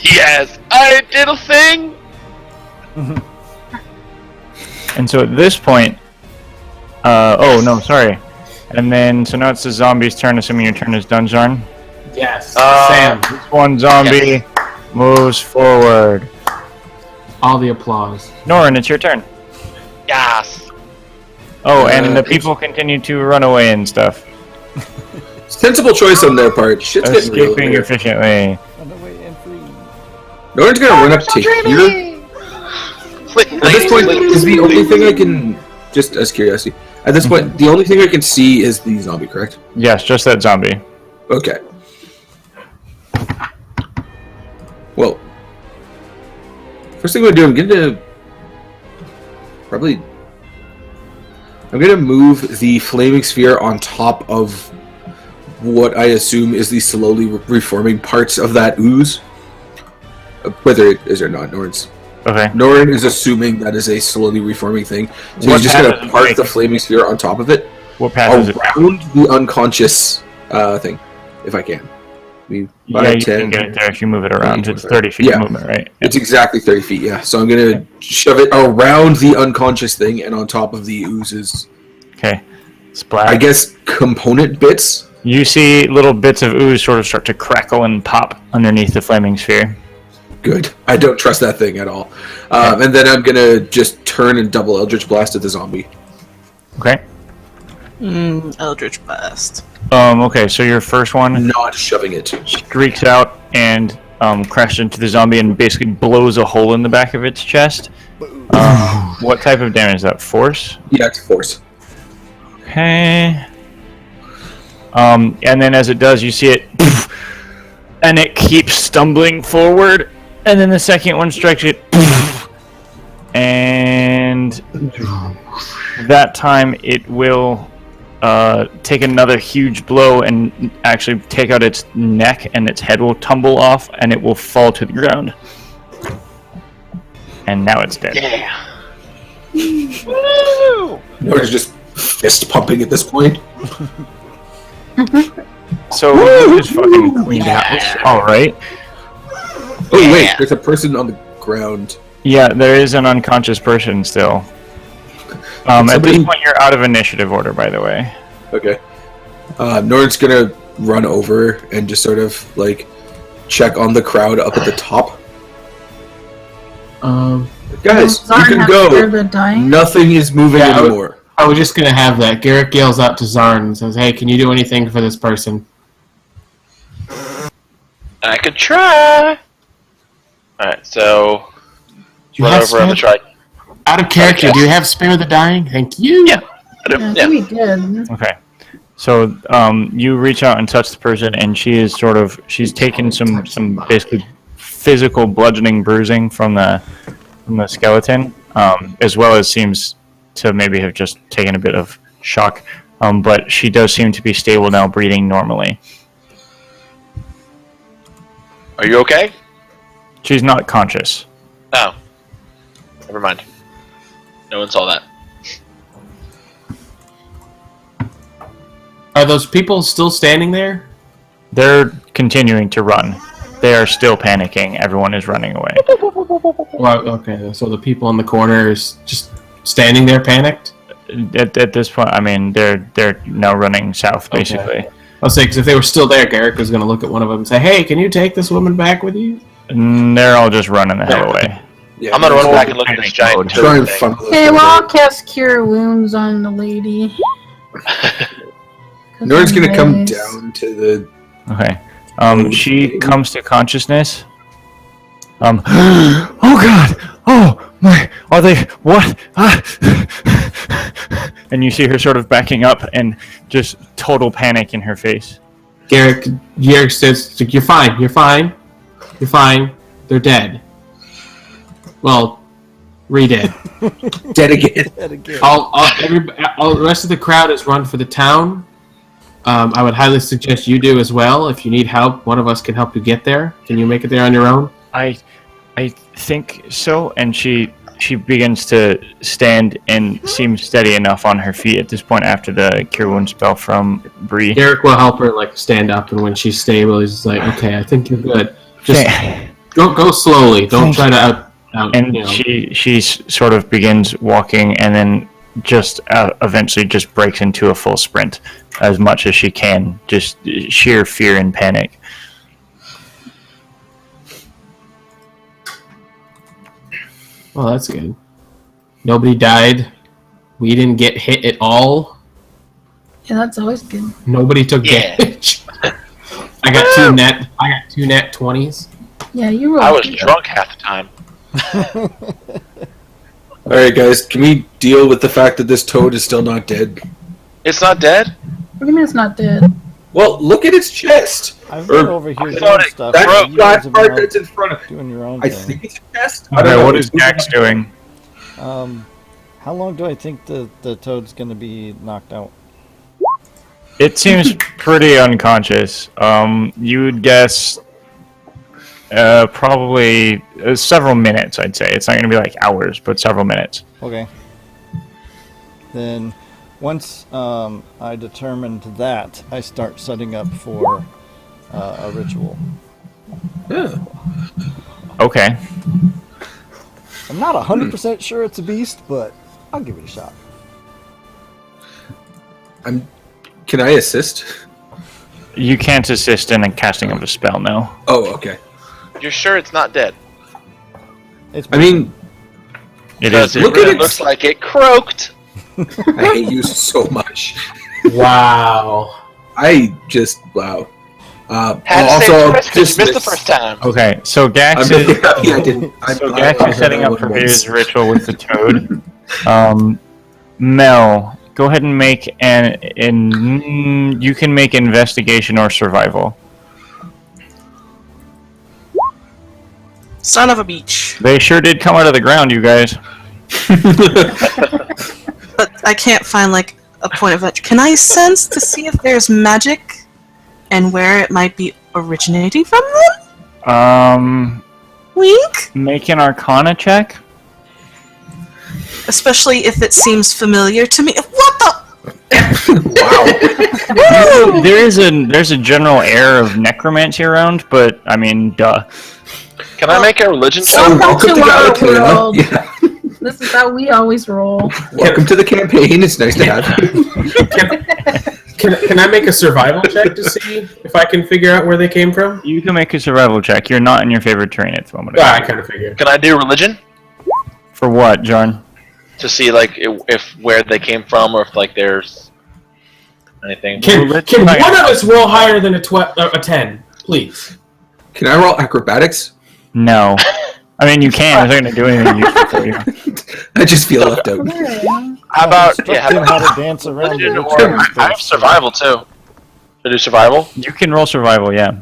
Yes, I did a thing! And so at this point, oh no, sorry. And then, so now it's the zombie's turn, assuming your turn is done, Zarn. Yes. Sam. This one zombie moves forward. All the applause. Norin, it's your turn. Yes! Oh, and the people continue to run away and stuff. Sensible choice on their part. Shit's getting real Escaping here. efficiently. Run away and free. Norin's gonna run up to here. At this point, is the only thing I can, just as curiosity, at this point, the only thing I can see is the zombie, correct? Yes, just that zombie. Okay. Well, first thing I'm gonna do, I'm gonna move the flaming sphere on top of what I assume is the slowly reforming parts of that ooze. Whether it is or not, Okay. Norin is assuming that is a slowly reforming thing, so What he's just path gonna does it park make? the flaming sphere on top of it, What path is it? around the unconscious thing, if I can. Yeah, 5, you 10, can get it there if you move it around. It's 25. 30 feet Yeah. of movement, right? It's exactly 30 feet, yeah. So I'm gonna shove it around the unconscious thing and on top of the oozes. Okay. Splat. I guess component bits. You see little bits of ooze sort of start to crackle and pop underneath the flaming sphere. Good. I don't trust that thing at all. And then I'm gonna just turn and double Eldritch Blast at the zombie. Okay. Eldritch Blast. Okay, so your first one Not shoving it. streaks out and crashes into the zombie and basically blows a hole in the back of its chest. What type of damage is that? Force? Yeah, it's force. Okay. And then as it does, you see it, and it keeps stumbling forward. And then the second one strikes it, and that time it will take another huge blow and actually take out its neck, and its head will tumble off, and it will fall to the ground. And now it's dead. Yeah! Norin's just fist pumping at this point. So you just fucking cleaned house. All right. Oh wait, there's a person on the ground. Yeah, there is an unconscious person still. At this Somebody- point, you're out of initiative order, by the way. Okay. Norin's gonna run over and just sort of like check on the crowd up at the top. Guys, you can go. Nothing is moving Yeah, anymore. I was just gonna have that. Garrick yells out to Zarn and says, "Hey, can you do anything for this person?" I could try! Alright, so... Do you run have over on the spare- try. Out of character, do you have spare the dying? Thank you. Yeah. I think we did. Okay. So you reach out and touch the person, and she's taken some basically physical bludgeoning bruising from the skeleton, as well as seems to maybe have just taken a bit of shock. But she does seem to be stable now, breathing normally. Are you okay? She's not conscious. Oh. Never mind. No one saw that. Are those people still standing there? They're continuing to run. They are still panicking. Everyone is running away. Well, okay, so the people in the corner is just standing there, panicked. At this point, I mean, they're now running south, basically. Okay. I'll say, because if they were still there, Garrick was going to look at one of them and say, "Hey, can you take this woman back with you?" And they're all just running the hell away. Yeah, I'm gonna run back and look at this giant Try turd and thing. funnel Okay, this well, I'll over. cast Cure Wounds on the lady. Norin's gonna come Nice. down to the. Okay. She comes to consciousness. Oh God! Oh my! Are they what? Ah. And you see her sort of backing up and just total panic in her face. Garrick says, "You're fine. You're fine. You're fine. They're dead. Well, re-dead. Dead again. All the rest of the crowd has run for the town. I would highly suggest you do as well. If you need help, one of us can help you get there. Can you make it there on your own?" I think so. And she begins to stand and seems steady enough on her feet at this point after the Cure Wound spell from Bree. Garrick will help her stand up, and when she's stable, he's like, "Okay, I think you're good. Just Go slowly. Don't try to out. And You know. she sort of begins walking, and then just eventually just breaks into a full sprint as much as she can, just sheer fear and panic. Well, that's good. Nobody died. We didn't get hit at all. Yeah, that's always good. Nobody took Yeah. damage. I got two net 20s. Yeah, you were. I was drunk half the time. All right, guys, can we deal with the fact that this toad is still not dead? It's not dead? What do you mean it's not dead? Well, look at its chest. I've been Or- over here I doing thought it- stuff. That's Bro, and you guys that have part been that's in front of out it. doing your own I thing. think it's a chest. I don't Okay, know. what is Gax doing? How long do I think the toad's going to be knocked out? It seems pretty unconscious. You would guess probably several minutes, I'd say. It's not going to be like hours, but several minutes. Okay. Then, once I determined that, I start setting up for a ritual. Yeah. Okay. I'm not 100% sure it's a beast, but I'll give it a shot. Can I assist? You can't assist in a casting of a spell, no. Oh, okay. You're sure it's not dead? It's I mean, It Because is. it Look at really it. looks like it croaked. I hate you so much. Wow. I just wow. Had to say Also, it twice 'cause just you missed the first time. Okay, so Gax I'm is. really happy I didn't. So Gax is setting up for his ritual with the toad. Mel, go ahead and make you can make investigation or survival. Son of a beach. They sure did come out of the ground, you guys. But I can't find, like, a point of entry. Can I sense to see if there's magic and where it might be originating from them? Wink? Make an Arcana check. Especially if it seems familiar to me. What the? There's a general air of necromancy around, but I mean, duh. Can I make a religion check? So welcome to our Galitaia. world. Yeah. This is how we always roll. Welcome to the campaign. It's nice to have you. Can I make a survival check to see if I can figure out where they came from? You can make a survival check. You're not in your favorite terrain at the moment. Yeah, I kind of figured. Can I do religion For what, John? to see like if where they came from or if like there's anything? Can let's one try- of us roll higher than a 10, please? Can I roll acrobatics? No. I mean, you can. It's not going to do anything useful for you. I just feel left out. How about Instruct how him about how to dance around the religion ritual or I have space. survival too. Should I do survival? You can roll survival, yeah.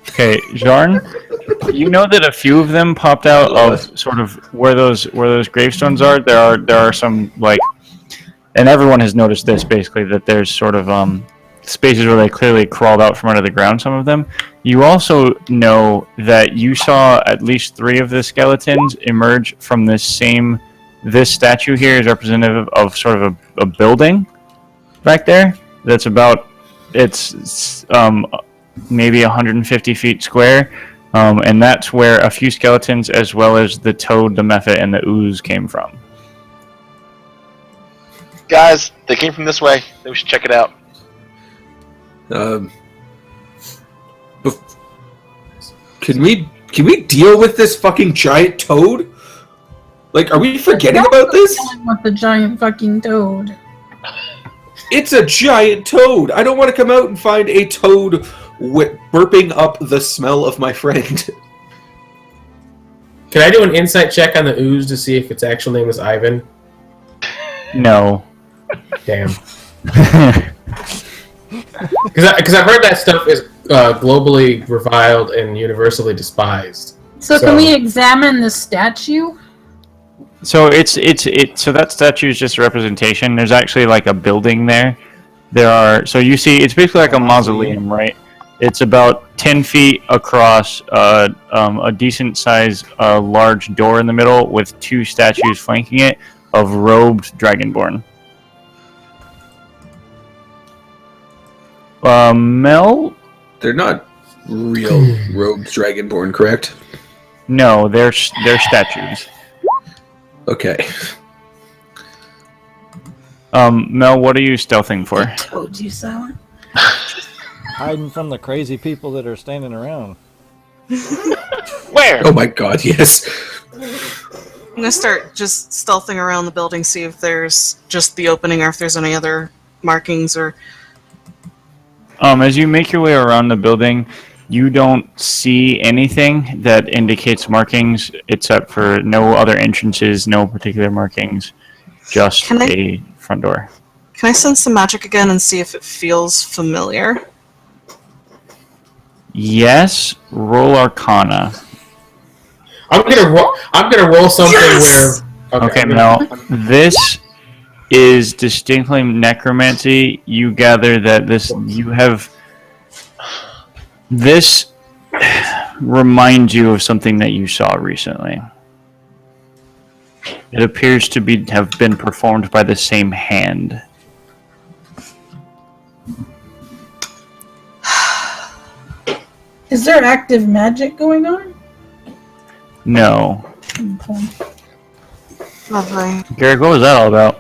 Okay, Jarn, you know that a few of them popped out of sort of where those gravestones are. There are some like, and everyone has noticed this basically that there's sort of spaces where they clearly crawled out from under the ground. Some of them. You also know that you saw at least 3 of the skeletons emerge from this statue here is representative of sort of a building back there that's about maybe 150 feet square, and that's where a few skeletons as well as the toad, the mephit, and the ooze came from. Guys, they came from this way. Maybe we should check it out. Can we deal with this fucking giant toad? Like, are we forgetting about this? With the giant fucking toad. It's a giant toad. I don't want to come out and find a toad burping up the smell of my friend. Can I do an insight check on the ooze to see if its actual name is Ivan? No. Damn. Because I've heard that stuff is globally reviled and universally despised. So can we examine the statue? So so that statue is just a representation. There's actually like a building there. So you see, it's basically like a mausoleum, right? It's about 10 feet across, a decent size, large door in the middle with 2 statues flanking it of robed dragonborn. Mel, They're not real rogues dragonborn, correct? No, they're statues. Okay. Mel, what are you stealthing for? I told you so. Hiding from the crazy people that are standing around. Where? Oh my god, yes. I'm gonna start just stealthing around the building, see if there's just the opening or if there's any other markings or. As you make your way around the building, you don't see anything that indicates markings except for no other entrances, no particular markings, just Can I- a front door. Can I sense some magic again and see if it feels familiar? Yes, roll Arcana. I'm gonna roll something Yes! where. Okay, I'm Mel, gonna- this is distinctly necromancy. You gather that this reminds you of something that you saw recently. It appears to have been performed by the same hand. Is there active magic going on? No. Okay. Lovely. Garrick, what was that all about?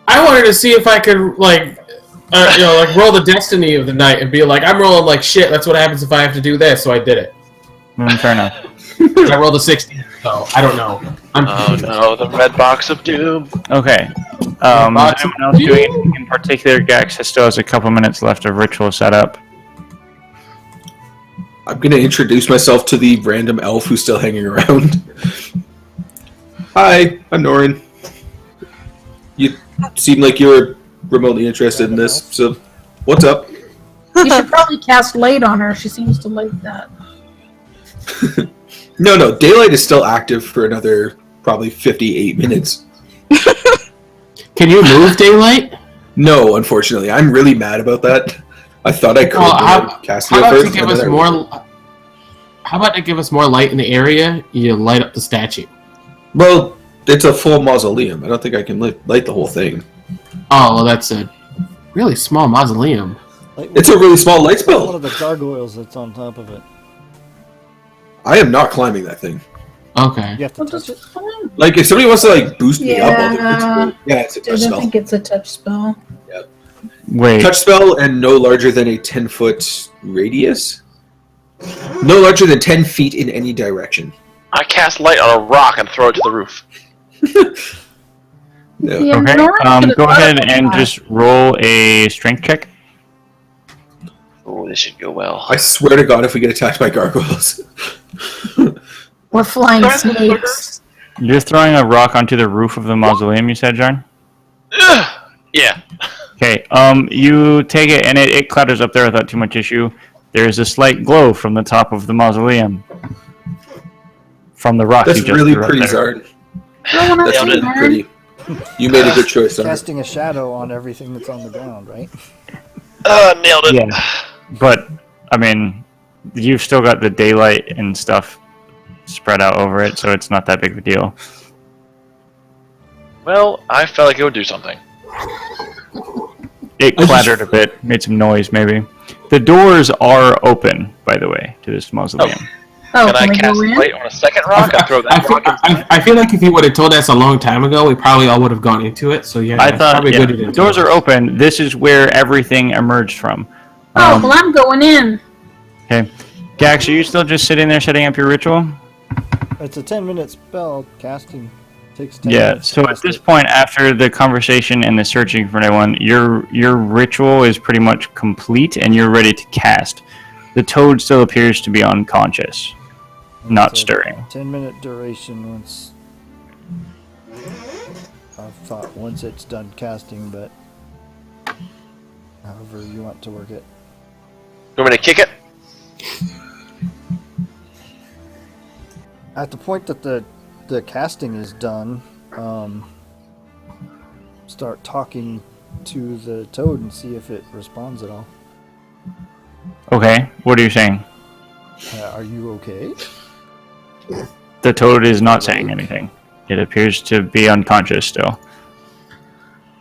I wanted to see if I could like roll the destiny of the night and be like, I'm rolling like shit. That's what happens if I have to do this. So I did it. Fair enough. I rolled a 60. So I don't know. Oh no, the red box of doom. Okay. Is Box anyone else doing anything in particular? Gax still has a couple minutes left of ritual setup. I'm gonna introduce myself to the random elf who's still hanging around. Hi, I'm Norin. You seem like you were remotely interested in this, so what's up? You should probably cast light on her. She seems to like that. No, daylight is still active for another probably 58 minutes. Can you move daylight? No, unfortunately, I'm really mad about that. I thought I could when I cast it How at about first. to give and us then I more? wasn't. How about to give us more light in the area? You light up the statue. Well, it's a full mausoleum. I don't think I can light the whole thing. Oh, well, that's a really small mausoleum. Like, It's a really small light one spell. of the gargoyles that's on top of it. I am not climbing that thing. Okay. You have to Well, touch that's it. fine. Like, if somebody wants to like boost me up, I'll do Yeah. it. Yeah, it's a I touch don't spell. think it's a touch spell. Wait. Touch spell and no larger than a 10-foot radius. No larger than 10 feet in any direction. I cast light on a rock and throw it to the roof. No. Yeah, Okay. Nora could've Go thought ahead about and that. just roll a strength check. Oh, this should go well. I swear to God, if we get attacked by gargoyles. Or flying snakes. You're throwing a rock onto the roof of the mausoleum, you said, John? Yeah. Okay, you take it and it clatters up there without too much issue. There's a slight glow from the top of the mausoleum. From the rock That's you just really threw up pretty, there. Zard. No one That's else really in pretty. You made a good choice, Zard. Casting a shadow on everything that's on the ground, right? Nailed it. Yeah, but, I mean, you've still got the daylight and stuff spread out over it, so it's not that big of a deal. Well, I felt like it would do something. It clattered a bit, made some noise maybe. The doors are open, by the way, to this mausoleum. Oh, Can I we cast go in? light on a second rock and throw that rock in? I feel like if you would have told us a long time ago, we probably all would have gone into it. So yeah, I it's thought probably yeah, good you the didn't doors tell are us. open. This is where everything emerged from. Oh, well, I'm going in. Okay. Gax, are you still just sitting there setting up your ritual? It's a 10-minute spell. Casting takes 10 Yeah, minutes. to so at cast this it. point, after the conversation and the searching for anyone, your ritual is pretty much complete and you're ready to cast. The toad still appears to be unconscious, not It's a stirring. 10-minute duration once. I've thought once it's done casting, but however you want to work it. You want me to kick it? At the point that the casting is done, start talking to the toad and see if it responds at all. Okay, what are you saying? Are you okay? The toad is not saying anything. It appears to be unconscious still.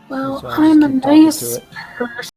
Well, So I'll just I'm a keep talking to nice it. person.